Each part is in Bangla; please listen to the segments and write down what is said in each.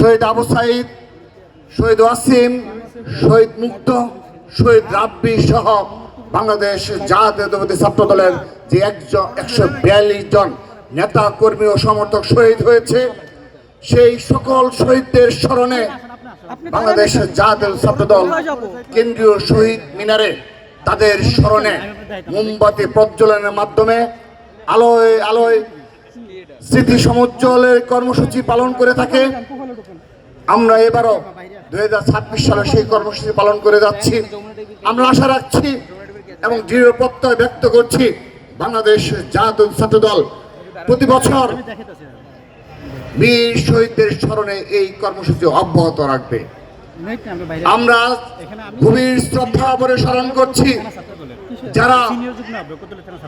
শহীদ আবু সাইদ, শহীদ ওয়াসিম, শহীদ মুক্ত, শহীদ রাব্বি সহ বাংলাদেশ জাতীয়তাবাদী ছাত্র দলের যে 142 জন নেতা কর্মী ও সমর্থক শহীদ হয়েছে, সেই সকল শহীদদের স্মরণে বাংলাদেশ জাতীয় ছাত্র দল কেন্দ্রীয় শহীদ মিনারে তাদের স্মরণে মোমবাতি প্রজ্বলনের মাধ্যমে আলোয় আলোয় স্মৃতি সমুজ্জ্বলের কর্মসূচি পালন করে থাকে। আমরা এবারও 2026 সালে সেই কর্মসূচি পালন করে যাচ্ছি। আমরা আশা রাখছি এবং দৃঢ় প্রত্যয় ব্যক্ত করছি বাংলাদেশ জাতীয় ছাত্র দল প্রতি বছর বীর শহীদদের স্মরণে এই কর্মসূচি অব্যাহত রাখবে। আমরা গভীর শ্রদ্ধা ভরে স্মরণ করছি যারা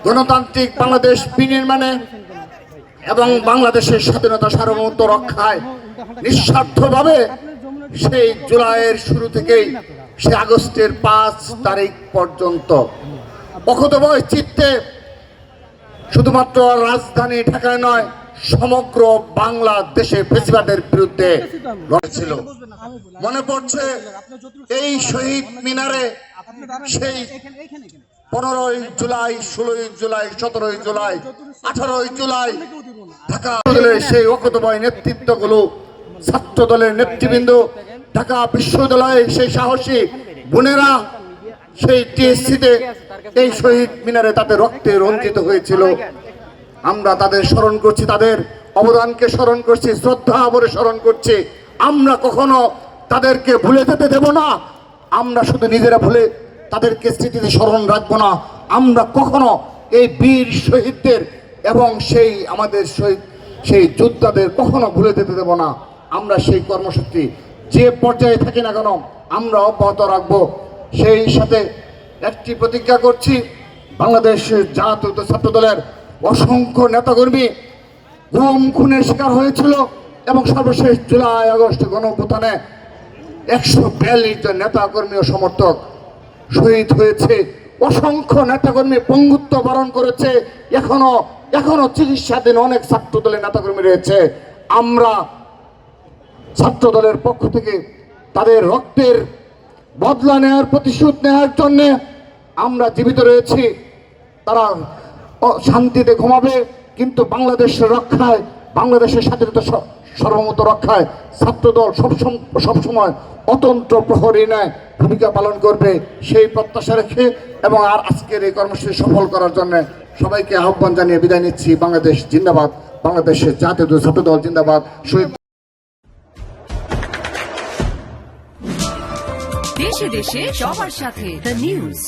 গণতান্ত্রিক বাংলাদেশ বিনির্মাণে এবং বাংলাদেশের স্বাধীনতা সার্বভৌমত্ব রক্ষায় নিঃস্বার্থভাবে সেই জুলাইয়ের শুরু থেকেই সে আগস্টের 5 তারিখ পর্যন্ত অকুতোভয় চিত্তে শুধুমাত্র রাজধানী ঢাকায় নয়, সমগ্র বাংলাদেশে ফ্যাসিবাদের বিরুদ্ধে লড়েছিল। মনে পড়ছে এই শহীদ মিনারে সেই 15 জুলাই, 16 জুলাই, 17 জুলাই, 18 জুলাই ঢাকা দলের সেই অকুতোভয় নেতৃত্বগুলো, ছাত্র দলের নেতৃবৃন্দ, ঢাকা বিশ্ববিদ্যালয়ে সেই সাহসী বোনেরা সেই টিএসসিতে এই শহীদ মিনারে তাদের রক্তে রঞ্জিত হয়েছিল। আমরা তাদের স্মরণ করছি, তাদের অবদানকে স্মরণ করছি, শ্রদ্ধা ভরে স্মরণ করছি। আমরা কখনো তাদেরকে ভুলে যেতে দেব না। আমরা শুধু নিজেরা ভুলে তাদেরকে স্মৃতিতে স্মরণ রাখবো না। আমরা কখনো এই বীর শহীদদের এবং সেই আমাদের শহীদ সেই যোদ্ধাদের কখনো ভুলে যেতে দেব না। আমরা সেই কর্মসূচি যে পর্যায়ে থাকি না কেন আমরা অব্যাহত রাখবো। সেই সাথে একটি প্রতিজ্ঞা করছি, বাংলাদেশ জাতীয় ছাত্র দলের অসংখ্য নেতাকর্মী গুম খুনের শিকার হয়েছিল এবং সর্বশেষ জুলাই আগস্ট গণঅভ্যুত্থানে 142 জন নেতাকর্মী ও সমর্থক শহীদ হয়েছে। অসংখ্য নেতাকর্মী পঙ্গুত্ব বরণ করেছে। এখনো চিকিৎসাধীন অনেক ছাত্র দলের নেতাকর্মী রয়েছে। আমরা ছাত্র দলের পক্ষ থেকে তাদের রক্তের বদলা নেওয়ার প্রতিশোধ নেওয়ার জন্য আমরা জীবিত রয়েছি। তারা শান্তিতে ঘুমাবে, কিন্তু বাংলাদেশের রক্ষায়, বাংলাদেশের স্বাধীনতা সার্বভৌমত্ব রক্ষায় ছাত্রদল সবসময় অতন্ত্র প্রহরী ন্যায় ভূমিকা পালন করবে, সেই প্রত্যাশা রেখে এবং আর আজকের এই কর্মসূচি সফল করার জন্য সবাইকে আহ্বান জানিয়ে বিদায় নিচ্ছি। বাংলাদেশ জিন্দাবাদ, বাংলাদেশের জাতীয় ছাত্র দল জিন্দাবাদ। শহীদ দেশে দেশে সবার সাথে দ্য নিউজ।